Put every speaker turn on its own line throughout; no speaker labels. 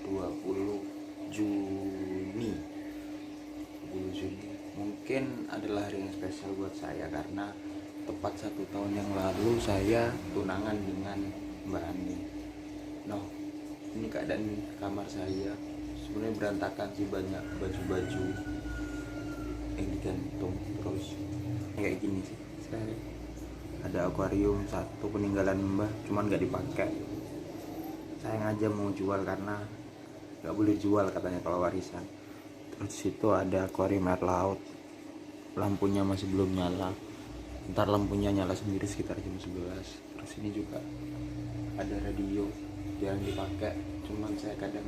20 Juni 20 Juni mungkin adalah hari yang spesial buat saya karena tepat 1 tahun yang lalu saya tunangan dengan Mbak Ani. Nah, ini keadaan kamar saya sebenarnya berantakan sih, banyak baju-baju yang digantung, terus kayak gini sih. Ada akuarium satu peninggalan Mbah, cuman nggak dipakai. Saya aja mau jual karena nggak boleh jual katanya kalau warisan. Terus situ ada akuarium air laut, lampunya masih belum nyala, ntar lampunya nyala sendiri sekitar jam 11. Terus ini juga ada radio, jarang dipakai, cuman saya kadang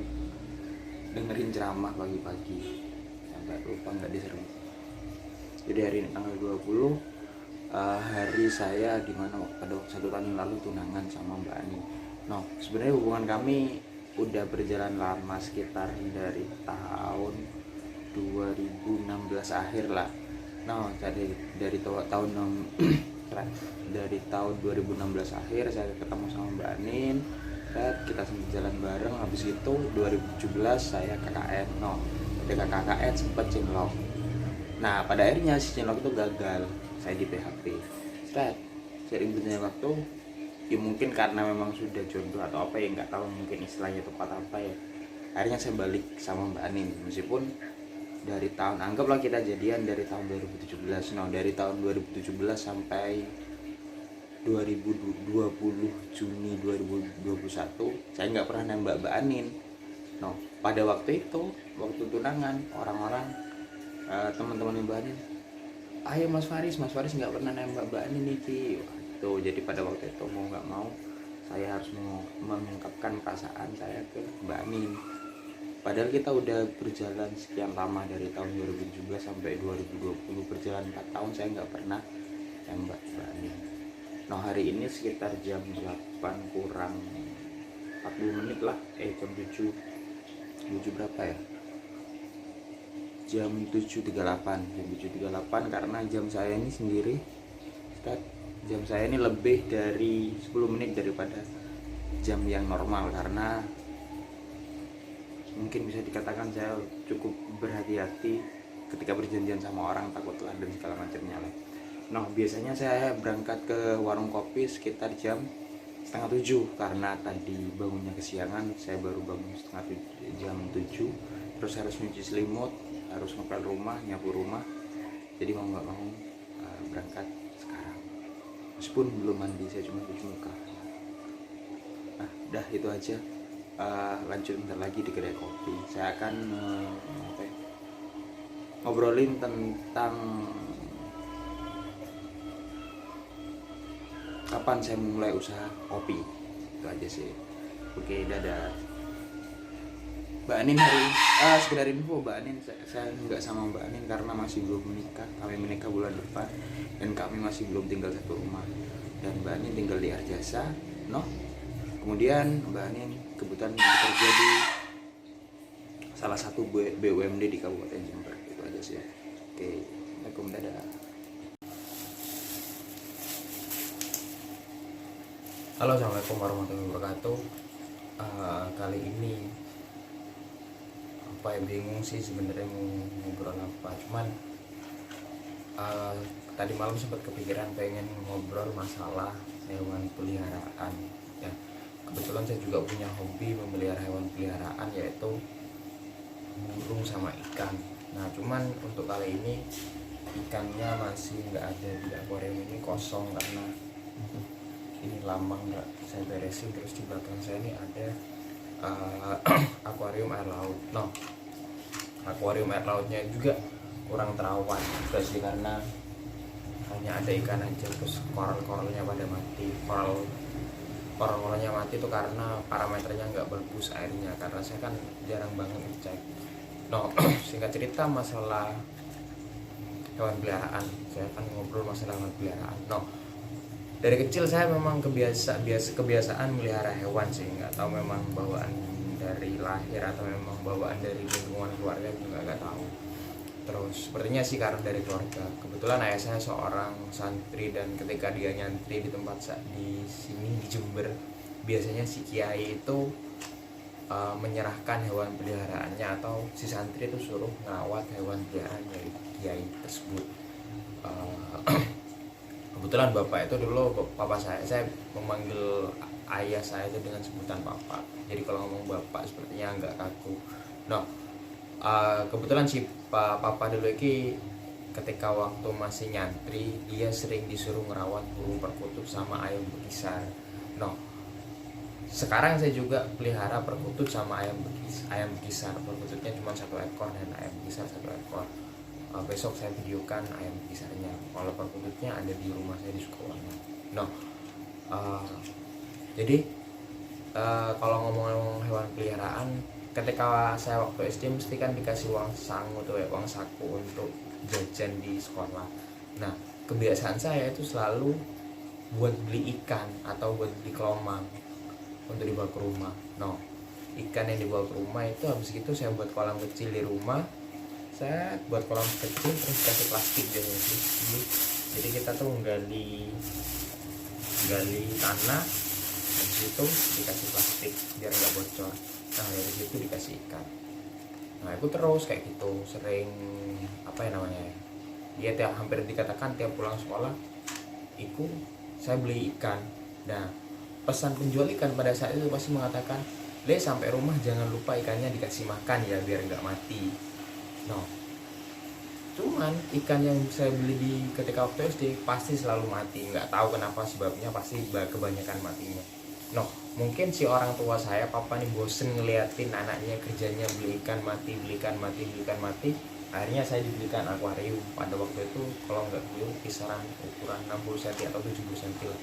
dengerin ceramah pagi-pagi sampai lupa nggak diseru. Jadi hari ini tanggal 20, hari saya dimana pada 1 tahun yang lalu tunangan sama Mbak Ani. Nah, sebenarnya hubungan kami udah berjalan lama, sekitar dari tahun 2016 akhir lah. Nah, dari tahun dari tahun 2016 akhir saya ketemu sama Mbak Anin, kita jalan bareng. Habis itu 2017 saya KKN. No, ketika KKN sempat cinlok. Nah, pada akhirnya si cinlok itu gagal, saya di PHP. Sering berjalannya waktu, ya mungkin karena memang sudah jodoh atau apa ya, nggak tahu mungkin istilahnya tepat apa ya. Akhirnya saya balik sama Mbak Anin, meskipun dari tahun, anggaplah kita jadian dari tahun 2017. Nah, dari tahun 2017 sampai 2020 Juni 2021 saya nggak pernah nembak Mbak Anin. No, pada waktu itu, waktu tunangan, orang-orang teman-teman Mbak Anin, ayo Mas Faris nggak pernah nembak Mbak Anin nih. Tuh, jadi pada waktu itu mau nggak mau saya harus mengungkapkan perasaan saya ke Mbak Anin. Padahal kita udah berjalan sekian lama, dari tahun 2017 sampai 2020, berjalan 4 tahun saya nggak pernah nembak Mbak Anin. Nah, hari ini sekitar jam 8 kurang 40 menit lah, jam 7 berapa ya? Jam 7.38 karena jam saya ini sendiri, jam saya ini lebih dari 10 menit daripada jam yang normal, karena mungkin bisa dikatakan saya cukup berhati-hati ketika berjanjian sama orang, takut telat dan segala macamnya lah. Nah, biasanya saya berangkat ke warung kopi sekitar jam 6:30 karena tadi bangunnya kesiangan. Saya baru bangun jam 7, terus harus nyuci selimut, harus ngepel rumah, nyapu rumah. Jadi mau nggak mau berangkat sekarang, meskipun belum mandi, saya cuma cuci muka. Nah, dah itu aja. Lanjut bentar lagi di kedai kopi. Saya akan ngobrolin tentang kapan saya mulai usaha kopi. Itu aja sih. Oke, dadah. Mbak Anin sekedar info, Mbak Anin, saya nggak sama Mbak Anin karena masih belum menikah. Kami menikah bulan depan dan kami masih belum tinggal satu rumah. Dan Mbak Anin tinggal di Arjasa, Kemudian Mbak Anin kebetulan bekerja di salah satu BUMD di Kabupaten Jember. Itu aja sih. Oke, Assalamualaikum, dadah. Halo, assalamualaikum warahmatullahi wabarakatuh. Kali ini bingung sih sebenarnya mau ngobrol apa. Cuman tadi malam sempat kepikiran pengen ngobrol masalah hewan peliharaan. Ya, kebetulan saya juga punya hobi memelihara hewan peliharaan, yaitu burung sama ikan. Nah, cuman untuk kali ini ikannya masih nggak ada di akuarium ini, kosong karena ini lambang nggak saya beresin. Terus di belakang saya ini ada akuarium air laut. Akuarium air lautnya juga kurang terawat juga sih, karena hanya ada ikan aja, terus koral-koralnya pada mati. Koral-koralnya mati itu karena parameternya nggak bagus airnya, karena saya kan jarang banget ngecek. Singkat cerita masalah hewan peliharaan, saya akan ngobrol masalah hewan peliharaan. Dari kecil saya memang kebiasaan melihara hewan sih, nggak tahu memang bawaan dari lahir atau memang bawaan dari lingkungan keluarga, juga nggak tahu. Terus sepertinya sih karena dari keluarga. Kebetulan ayah saya seorang santri, dan ketika dia nyantri di tempat di sini di Jember, biasanya si kiai itu
menyerahkan hewan peliharaannya, atau si santri itu suruh ngawat hewan peliharaan dari kiai tersebut. Kebetulan bapak itu dulu, papa saya memanggil ayah saya itu dengan sebutan papa, jadi kalau ngomong bapak sepertinya agak kaku. Nah, kebetulan si papa dulu ini ketika waktu masih nyantri, dia sering disuruh ngerawat burung perkutut sama ayam bekisar. Nah, sekarang saya juga pelihara perkutut sama ayam bekisar. Perkututnya cuma 1 ekor dan ayam bekisar 1 ekor. Besok saya videokan ayam bekisarnya. Kalau perkututnya ada di rumah saya di Sukowarno. Nah, jadi kalau ngomong hewan peliharaan, ketika saya waktu SD mesti kan dikasih uang sangu tuh ya, uang saku untuk jajan di sekolah. Nah, kebiasaan saya itu selalu buat beli ikan atau buat beli kelomang untuk dibawa ke rumah. No, ikan yang dibawa ke rumah itu habis itu saya buat kolam kecil di rumah. Saya buat kolam kecil terus kasih plastik biasanya sih. Jadi kita tuh gali tanah, habis itu dikasih plastik biar nggak bocor. Nah, dari situ dikasih ikan. Nah, itu terus kayak gitu, sering apa ya namanya ya, hampir dikatakan tiap pulang sekolah itu saya beli ikan. Nah, pesan penjual ikan pada saat itu pasti mengatakan, "Le, sampai rumah jangan lupa ikannya dikasih makan ya biar nggak mati." No, cuman ikan yang saya beli di ketika waktu SD pasti selalu mati, nggak tahu kenapa sebabnya, pasti kebanyakan matinya. No, mungkin si orang tua saya, papa nih, bosen ngeliatin anaknya kerjanya beli ikan mati, akhirnya saya dibelikan akuarium. Pada waktu itu kalau nggak keliru kisaran ukuran 60 cm atau 70 cm.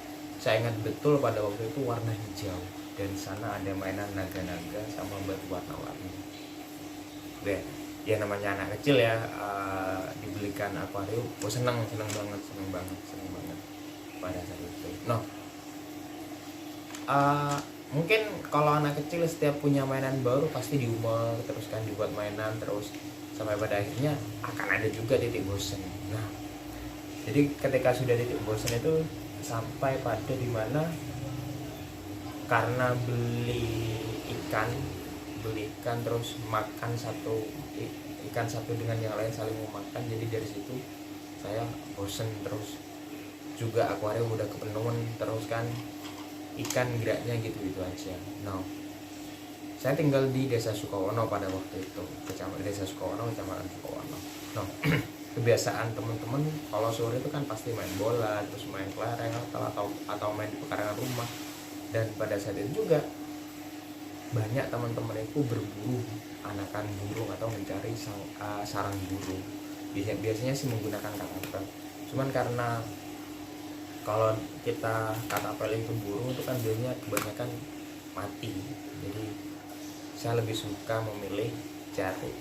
Saya ingat betul pada waktu itu warna hijau, dan di sana ada mainan naga-naga sama batu warna-warni. Deh, ya namanya anak kecil ya, dibelikan akuarium, seneng banget pada saat itu. No, mungkin kalau anak kecil setiap punya mainan baru pasti diumbar terus kan, dibuat mainan terus sampai pada akhirnya akan ada juga titik bosan. Nah, jadi ketika sudah titik bosan itu sampai pada dimana karena beli ikan terus makan ikan satu dengan yang lain saling memakan, jadi dari situ saya bosen. Terus juga akuarium udah kepenuhan terus kan, ikan geraknya gitu aja. Nah, saya tinggal di desa Sukowarno pada waktu itu, desa Sukowarno, kecamatan Sukowarno. Nah, kebiasaan teman-teman kalau sore itu kan pasti main bola, terus main kelereng atau main di pekarangan rumah. Dan pada saat itu juga banyak teman-teman itu berburu anakan burung atau mencari sarang burung. Biasanya sih menggunakan katapel. Cuman karena kalau kita katapel itu burung itu kan biasanya kebanyakan mati. Jadi saya lebih suka memilih cari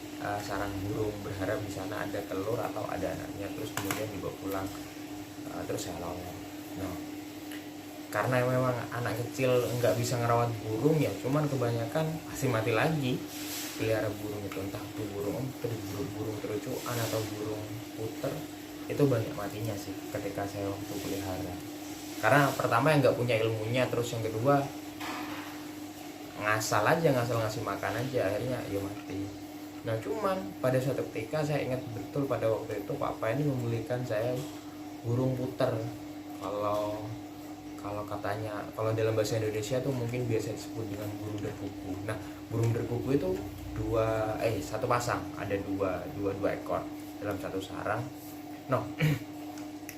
sarang burung, berharap di sana ada telur atau ada anaknya, terus kemudian dibawa pulang, terus saya lawan. Nah, karena memang anak kecil nggak bisa ngerawat burung ya, cuman kebanyakan pasti mati lagi pelihara burung itu, entah itu burung emprit, burung terucuan atau burung puter, itu banyak matinya sih ketika saya waktu pelihara. Karena pertama yang nggak punya ilmunya, terus yang kedua ngasal ngasih makan aja, akhirnya ya mati. Nah, cuman pada suatu ketika saya ingat betul pada waktu itu papa ini membelikan saya burung puter. Kalau katanya, kalau dalam bahasa Indonesia tuh mungkin biasa disebut dengan burung derkuku. Nah, burung derkuku itu satu pasang, ada dua ekor dalam satu sarang. Nah,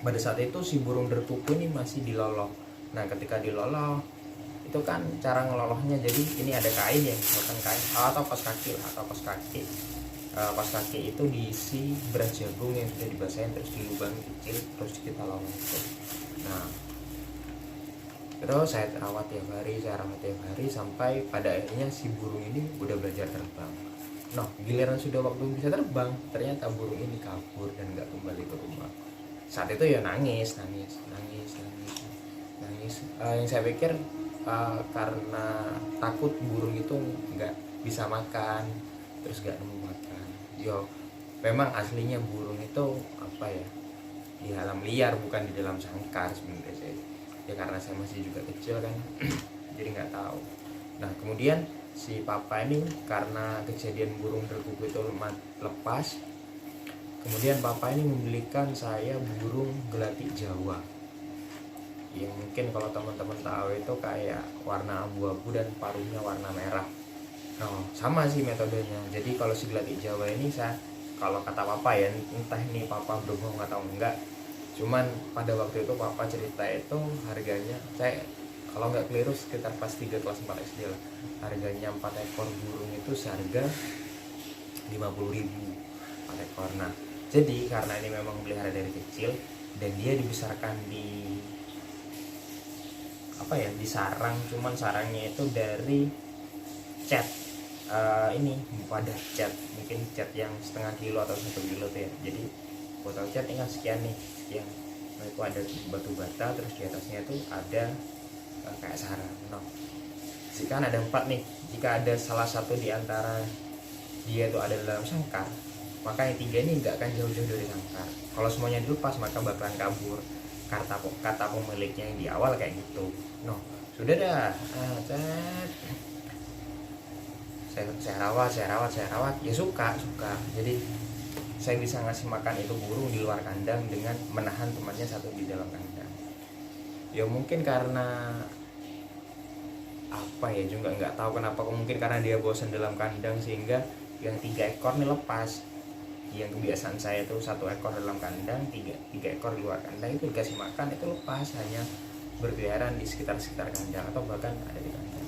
pada saat itu si burung derkuku ini masih diloloh. Nah, ketika diloloh itu kan cara ngelolohnya, jadi ini ada kain ya, misalkan kain atau kos kaki. Kos kaki itu diisi beras jagung yang sudah dibasahin, terus dilubangi kecil, terus kita loloh. Nah, terus saya rawat tiap hari sampai pada akhirnya si burung ini udah belajar terbang. Nah, giliran sudah waktu bisa terbang, ternyata burung ini kabur dan nggak kembali ke rumah. Saat itu ya nangis. Yang saya pikir karena takut burung itu nggak bisa makan, terus nggak nemu makan. Yo, memang aslinya burung itu apa ya, di alam liar, bukan di dalam sangkar sebenarnya saya. Ya karena saya masih juga kecil kan jadi nggak tahu. Nah, kemudian si papa ini karena kejadian burung berkuku itu lepas, kemudian papa ini membelikan saya burung gelatik Jawa yang mungkin kalau teman-teman tahu itu kayak warna abu-abu dan paruhnya warna merah. Nah, sama sih metodenya. Jadi kalau si gelatik Jawa ini kalau kata papa ya, entah ini papa berbohong atau enggak, cuman pada waktu itu papa cerita itu harganya, saya kalau nggak keliru sekitar pas 3 kelas 4 SD lah, harganya 4 ekor burung itu seharga 50.000 4 ekor. Nah, jadi karena ini memang pelihara dari kecil dan dia dibesarkan di di sarang, cuman sarangnya itu dari cat ini wadah cat, mungkin cat yang setengah kilo atau 1 kilo tuh ya. Jadi botol cat ini kan sekian nih, sekian. Nah, itu ada batu bata, terus di atasnya itu ada kayak sarang. Nah, jika ada 4 nih, jika ada salah satu di antara dia itu ada dalam sangkar, maka yang 3 ini nggak akan jauh-jauh dari sangkar. Kalau semuanya dilepas maka bakalan kabur. Kata pemiliknya yang di awal kayak gitu. No, sudah dah. Saya rawat ya suka. Jadi saya bisa ngasih makan itu burung di luar kandang dengan menahan temannya satu di dalam kandang. Ya mungkin karena apa ya, juga nggak tahu kenapa, mungkin karena dia bosan dalam kandang sehingga yang 3 ekor nih lepas. Yang kebiasaan saya itu 1 ekor dalam kandang, 3 ekor di luar kandang, itu dikasih makan itu lepas, hanya berkeliaran di sekitar kandang atau bahkan ada di kandang.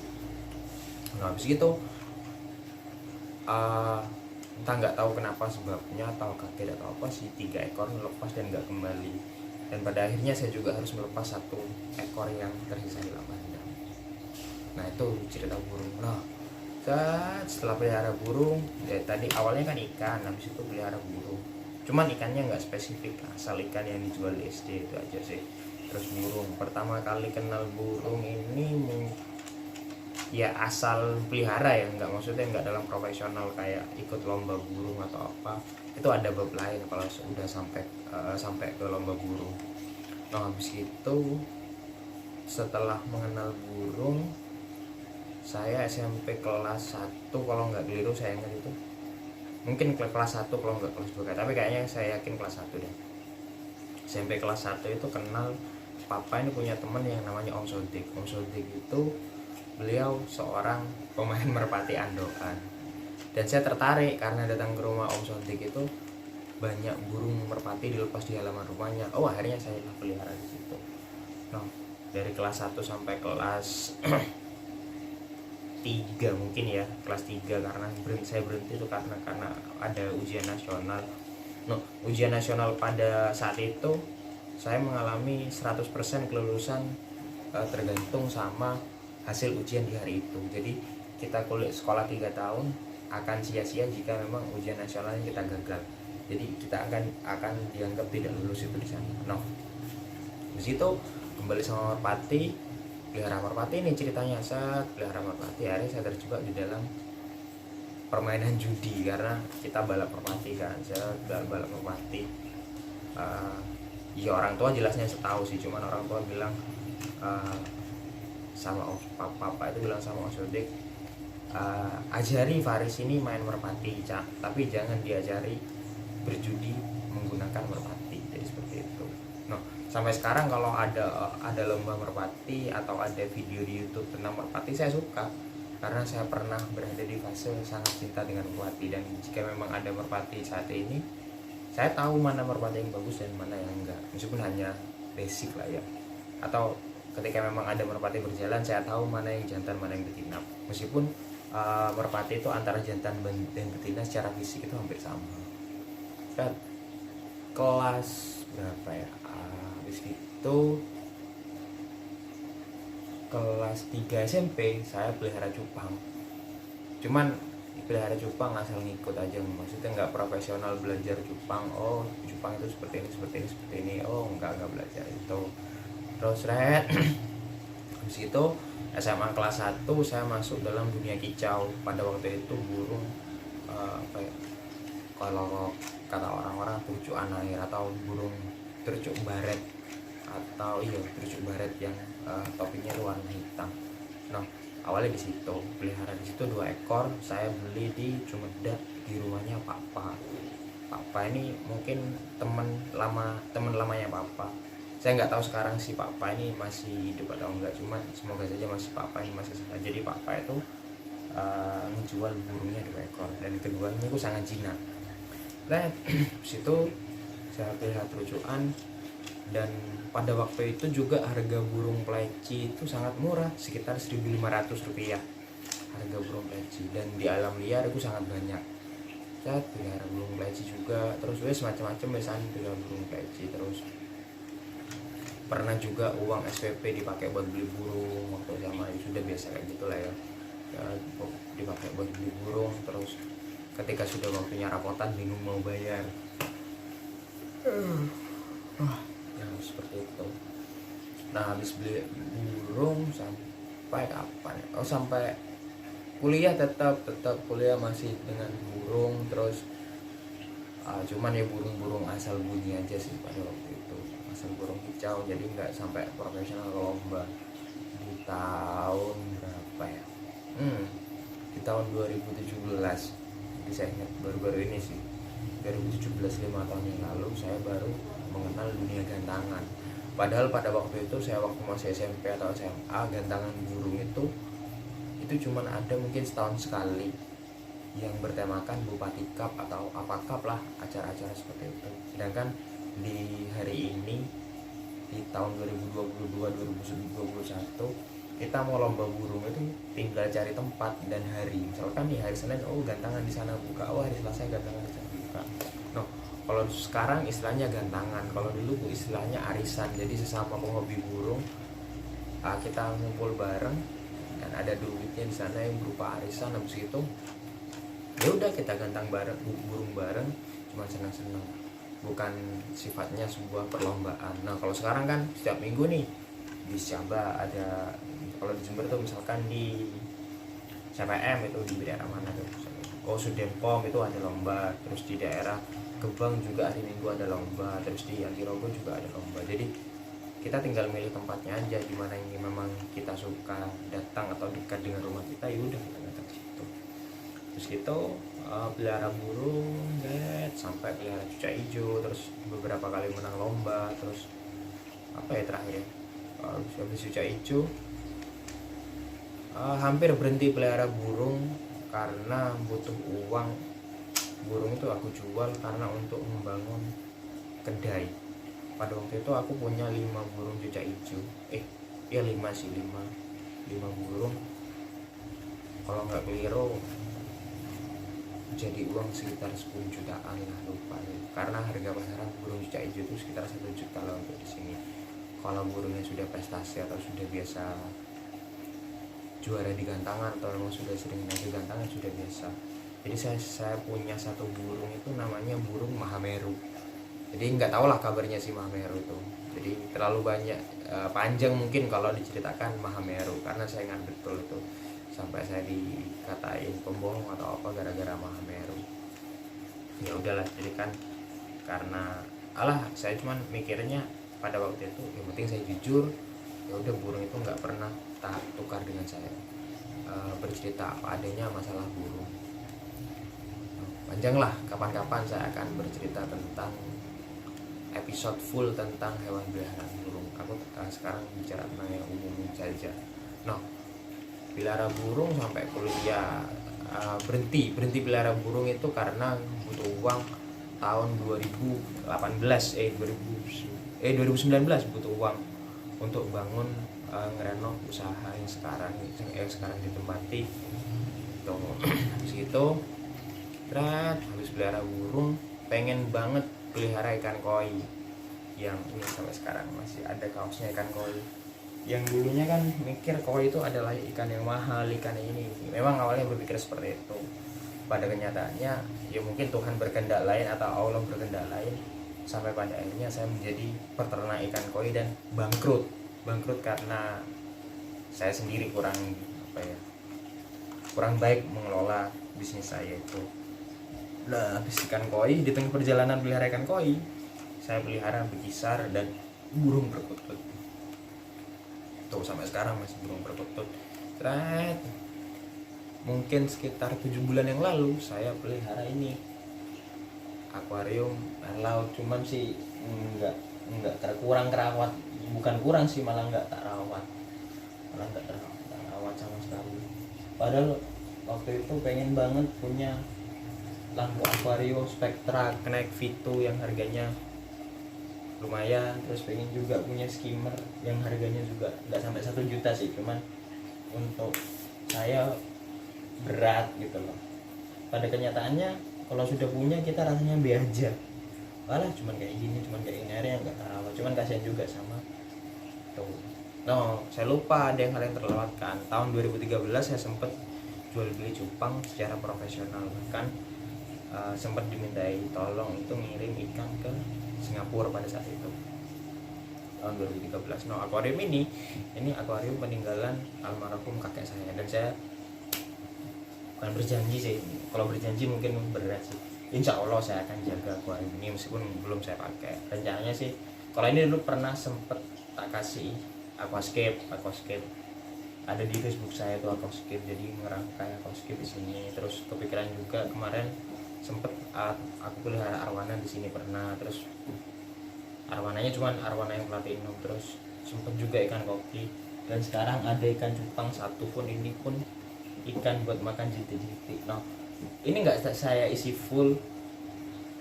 Nah, habis gitu entah nggak tahu kenapa sebabnya, atau kaget atau apa, si 3 ekor lepas dan nggak kembali, dan pada akhirnya saya juga harus melepas 1 ekor yang tersisa di dalam kandang. Nah, itu cerita burung. Nah, setelah pelihara burung ya, tadi awalnya kan ikan, habis itu pelihara burung, cuman ikannya nggak spesifik, asal ikan yang dijual di SD itu aja sih. Terus burung, pertama kali kenal burung ini ya asal pelihara ya, maksudnya nggak dalam profesional kayak ikut lomba burung atau apa, itu ada bab lain kalau sudah sampai ke lomba burung. Nah, habis itu setelah mengenal burung, saya SMP kelas 1 kalau nggak keliru, saya ingat itu mungkin kelas 1 kalau nggak kelas 2, tapi kayaknya saya yakin kelas 1 deh. SMP kelas 1 itu kenal papa ini punya teman yang namanya Om Sodik. Om Sodik itu beliau seorang pemain merpati andokan, dan saya tertarik karena datang ke rumah Om Sodik itu banyak burung merpati dilepas di halaman rumahnya. Oh, akhirnya saya pelihara di situ. Nah, dari kelas 1 sampai kelas 3 mungkin ya, kelas 3 karena saya berhenti itu karena ada ujian nasional. No, ujian nasional pada saat itu saya mengalami 100% kelulusan, tergantung sama hasil ujian di hari itu. Jadi kita sekolah 3 tahun akan sia-sia jika memang ujian nasionalnya kita gagal. Jadi kita akan dianggap tidak lulus itu di sana. No, di situ kembali sama merpati. Pelihara merpati ini ceritanya, saat pelihara merpati hari saya terjebak di dalam permainan judi, karena kita balap merpati kan, saya balap merpati. Ya orang tua jelasnya setahu sih, cuman orang tua bilang sama papa itu bilang sama Om Sodik, ajari Faris ini main merpati, tapi jangan diajari berjudi menggunakan merpati. Jadi seperti itu. Nah, sampai sekarang kalau ada lomba merpati atau ada video di YouTube tentang merpati, saya suka karena saya pernah berada di fase sangat cinta dengan merpati, dan jika memang ada merpati saat ini, saya tahu mana merpati yang bagus dan mana yang enggak, meskipun hanya basic lah ya. Atau ketika memang ada merpati berjalan, saya tahu mana yang jantan mana yang betina, meskipun merpati itu antara jantan dan betina secara fisik itu hampir sama. Kan kelas berapa ya, habis itu kelas 3 SMP saya pelihara cupang, cuman pelihara cupang asal ngikut aja, maksudnya nggak profesional belajar cupang. Oh, cupang itu seperti ini, oh enggak belajar itu. Terus habis itu SMA kelas 1 saya masuk dalam dunia kicau. Pada waktu itu burung kalau kata orang-orang tercuk anair atau burung tercuk baret, atau tercuk baret yang topinya warna hitam. Nah, awalnya di situ, pelihara di situ 2 ekor. Saya beli di Cumedap di rumahnya Papa. Papa ini mungkin teman lamanya Papa. Saya nggak tahu sekarang si Papa ini masih hidup atau enggak, cuman semoga saja masih Papa ini masih sehat. Jadi Papa itu ngejual burungnya 2 ekor, dan keduanya itu sangat jinak. Nah, situ saya pelihara terucuan, dan pada waktu itu juga harga burung pleci itu sangat murah, sekitar 1.500 rupiah harga burung pleci. Dan di alam liar itu sangat banyak. Saya pelihara burung pleci juga, terus wes macam-macam besan pelihara burung pleci. Terus pernah juga uang SPP dipakai buat beli burung waktu zaman, sudah biasa kayak gitulah ya, dipakai buat beli burung. Terus ketika sudah waktunya rapotan bingung mau bayar, ya seperti itu. Nah, habis beli burung sampai kapan ya? Oh, sampai kuliah, tetap kuliah masih dengan burung. Terus cuman ya burung-burung asal bunyi aja sih pada waktu itu, asal burung kicau, jadi nggak sampai profesional lomba. Di tahun berapa ya, di tahun 2017, jadi saya ingat baru-baru ini sih, 2017, 5 tahun yang lalu saya baru mengenal dunia gantangan. Padahal pada waktu itu saya waktu masih SMP atau SMA, gantangan burung itu cuman ada mungkin setahun sekali, yang bertemakan Bupati Cup atau apa cup lah, acara-acara seperti itu. Sedangkan di hari ini, di tahun 2022-2021, kita mau lomba burung itu tinggal cari tempat dan hari. Misalkan nih hari Senin, oh gantangan di sana buka, oh hari Selasa gantangan di sana buka. No, kalau sekarang istilahnya gantangan, kalau dulu istilahnya arisan. Jadi sesama penghobi burung, kita ngumpul bareng dan ada duitnya di sana yang berupa arisan. Habis itu ya udah kita gantang bareng, burung bareng, cuma senang-senang, bukan sifatnya sebuah perlombaan. Nah, kalau sekarang kan setiap minggu nih di Syaba ada, kalau di Jember tuh misalkan di CPM itu di daerah mana tuh, oh Sudempom itu ada lomba, terus di daerah Gebang juga hari Minggu ada lomba, terus di Antirogo juga ada lomba. Jadi kita tinggal milih tempatnya aja, di mana yang memang kita suka datang atau dekat dengan rumah kita, ya udah kita datang ke situ. Terus gitu pelihara burung, sampai pelihara cucak hijau, terus beberapa kali menang lomba. Terus apa ya terakhir ya, habis cucak hijau hampir berhenti pelihara burung karena butuh uang. Burung itu aku jual karena untuk membangun kedai. Pada waktu itu aku punya 5 burung cucak hijau, 5 sih, 5 burung. Kalau nggak keliru jadi uang sekitar 10 jutaan lah, lupa ya. Karena harga pasaran burung cucak hijau itu sekitar 1 juta lah untuk di sini. Kalau burungnya sudah prestasi atau sudah biasa juara di gantangan atau memang sudah sering naik gantangan, sudah biasa. Jadi saya punya 1 burung itu namanya burung Mahameru. Jadi nggak tahu lah kabarnya si Mahameru itu. Jadi terlalu banyak panjang mungkin kalau diceritakan Mahameru, karena saya ingat betul itu sampai saya dikatain pembohong atau apa gara-gara Mahameru. Ya udahlah, jadi kan karena saya cuman mikirnya pada waktu itu yang penting saya jujur. Ya udah, burung itu nggak pernah tak tukar dengan saya, bercerita apa adanya masalah burung. Panjang lah, kapan-kapan saya akan bercerita tentang episode full tentang hewan peliharaan burung. Aku sekarang bicara tentang yang umum saja. Nah, pelihara burung sampai kuliah, berhenti pelihara burung itu karena butuh uang tahun 2019 butuh uang untuk bangun ngerenov usaha yang sekarang ditempati. Tuh, habis itu habis pelihara burung pengen banget pelihara ikan koi, yang ini sampai sekarang masih ada kaosnya ikan koi. Yang dulunya kan mikir koi itu adalah ikan yang mahal, ikan ini. Memang awalnya berpikir seperti itu. Pada kenyataannya ya mungkin Tuhan berkehendak lain atau Allah berkehendak lain, sampai pada akhirnya saya menjadi peternak ikan koi dan bangkrut karena saya sendiri kurang baik mengelola bisnis saya itu. Nah, habis ikan koi, di tengah perjalanan pelihara ikan koi, saya pelihara bekisar dan burung perkutut. Tuh sampai sekarang masih burung perkutut. Tret. Mungkin sekitar 7 bulan yang lalu saya pelihara ini akuarium air laut, cuman sih nggak terkurang kerawat, bukan kurang sih, malah nggak tak rawat, tak rawat sama sekali. Padahal waktu itu pengen banget punya lampu akuarium Spectra Connect V2 yang harganya lumayan, terus pengen juga punya skimmer yang harganya juga nggak sampai 1 juta sih, cuman untuk saya berat gitu loh. Pada kenyataannya kalau sudah punya kita rasanya be aja, malah cuman kayak gini, cuman kayak ini, airnya nggak terawat, cuman kasihan juga sama tuh. No, saya lupa ada hal yang terlewatkan. Tahun 2013 saya sempat jual beli cupang secara profesional, bahkan sempat dimintai tolong itu ngirim ikan ke Singapura pada saat itu, tahun 2013. No, akuarium ini akuarium peninggalan almarhum kakek saya, dan saya bukan berjanji sih, kalau berjanji mungkin berat sih. Insya Allah saya akan jaga akuarium ini meskipun belum saya pakai. Rencananya sih, kalau ini dulu pernah sempet tak kasih aquascape ada di Facebook saya tuh aquascape, jadi ngerangkai aquascape di sini. Terus kepikiran juga kemarin sempet aku pelihara arwana di sini pernah, terus arwananya cuman arwana yang platinum, terus sempet juga ikan koki, dan sekarang ada ikan cupang satu pun, ini pun ikan buat makan jitik-jitik. No, ini nggak saya isi full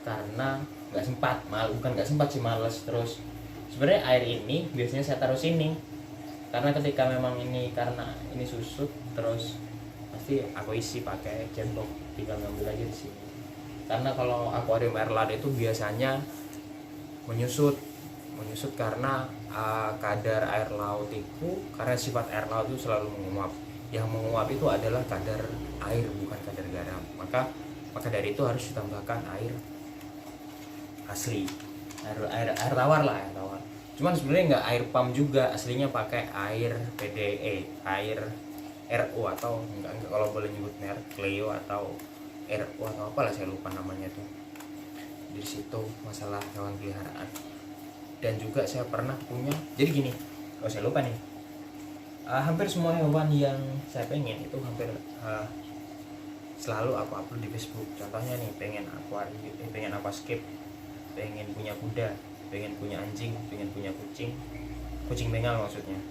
karena nggak sempat, bukan nggak sempat sih, males. Terus sebenarnya air ini biasanya saya taruh sini karena ketika memang ini, karena ini susut, terus pasti aku isi pakai cendok, tinggal ngambil aja di sini. Karena kalau akuarium air laut itu biasanya menyusut karena kadar air laut itu, karena sifat air laut itu selalu menguap. Yang menguap itu adalah kadar air, bukan kadar garam. Maka dari itu harus ditambahkan air asli, air tawar lah, air tawar. Cuman sebenarnya nggak air pump juga, aslinya pakai air PDE, air RO, atau enggak kalau boleh nyebut merek, Cleo atau RO atau apalah, saya lupa namanya tuh. Di situ masalah hewan peliharaan. Dan juga saya pernah punya, jadi gini, kalau saya lupa nih, hampir semua hewan yang saya pengen itu hampir selalu aku upload di Facebook. Contohnya nih, pengen aquascape, pengen punya kuda, pengen punya anjing, pengen punya kucing bengal maksudnya.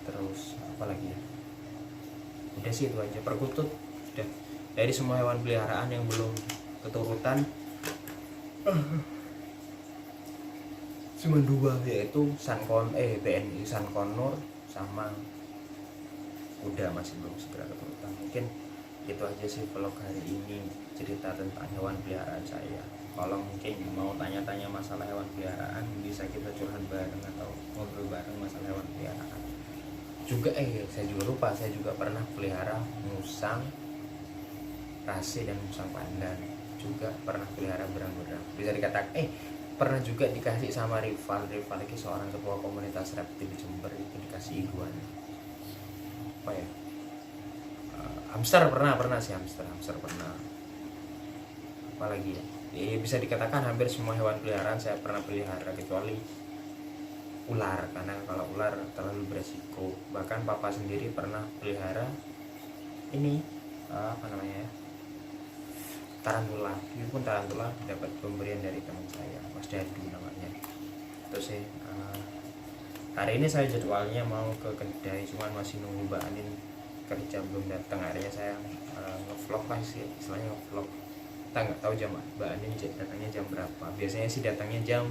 Terus apa lagi ya, udah sih itu aja, perkutut udah. Dari semua hewan peliharaan yang belum keturutan cuma 2, yaitu BNI Sankonur sama kuda, masih belum segera keturutan. Mungkin itu aja sih vlog hari ini, cerita tentang hewan peliharaan saya. Kalau mungkin mau tanya-tanya masalah hewan peliharaan, bisa kita curhat bareng atau ngobrol bareng masalah hewan peliharaan. Juga saya juga lupa, saya juga pernah pelihara musang rase dan musang pandan, juga pernah pelihara berang-berang. Bisa dikatakan pernah juga dikasih sama rival lagi, seorang ketua komunitas reptil di Jember, itu dikasih iguana. Apa ya, hamster pernah sih, hamster pernah. Apalagi ya, bisa dikatakan hampir semua hewan peliharaan saya pernah pelihara, kecuali ular, karena kalau ular terlalu beresiko. Bahkan papa sendiri pernah pelihara ini apa namanya ya, tarantula. Ini pun tarantula dapat pemberian dari teman saya, Mas Dadu namanya. Terus hari ini saya jadwalnya mau ke kedai, cuman masih nunggu Mbak Anin kerja belum datang. Akhirnya saya ngevlog lah sih, istilahnya ngevlog. Kita nggak tahu jam Mbak Anin datangnya jam berapa. Biasanya sih datangnya jam,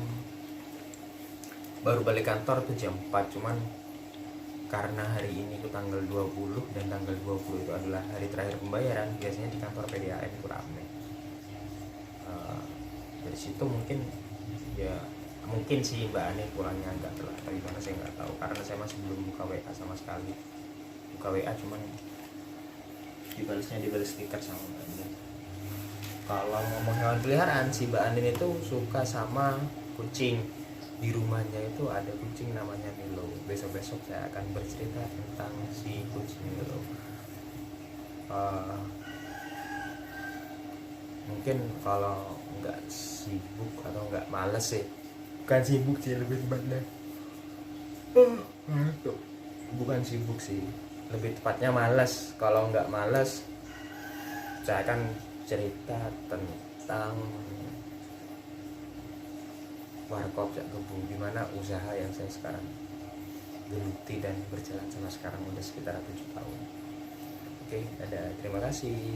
baru balik kantor tuh jam 4, cuman karena hari ini itu tanggal 20 dan tanggal 20 itu adalah hari terakhir pembayaran, biasanya di kantor PDAM itu rame. Dari situ mungkin sih Mbak Ani pulangnya agak telat, tapi mana saya nggak tahu, karena saya masih belum buka WA sama sekali. Buka WA cuman dibalas stiker sama Mbak Anin. Kalau ngomong hewan peliharaan, si Mbak Anin itu suka sama kucing. Di rumahnya itu ada kucing namanya Milo. Besok-besok saya akan bercerita tentang si kucing Milo. Mungkin kalau nggak sibuk atau nggak males sih, bukan sibuk sih, lebih tepatnya bukan sibuk sih, lebih tepatnya malas. Kalau nggak malas, saya akan cerita tentang warkop Cak Kebu, gimana usaha yang saya sekarang geluti dan berjalan sama sekarang udah sekitar 7 tahun. Oke, ada, terima kasih.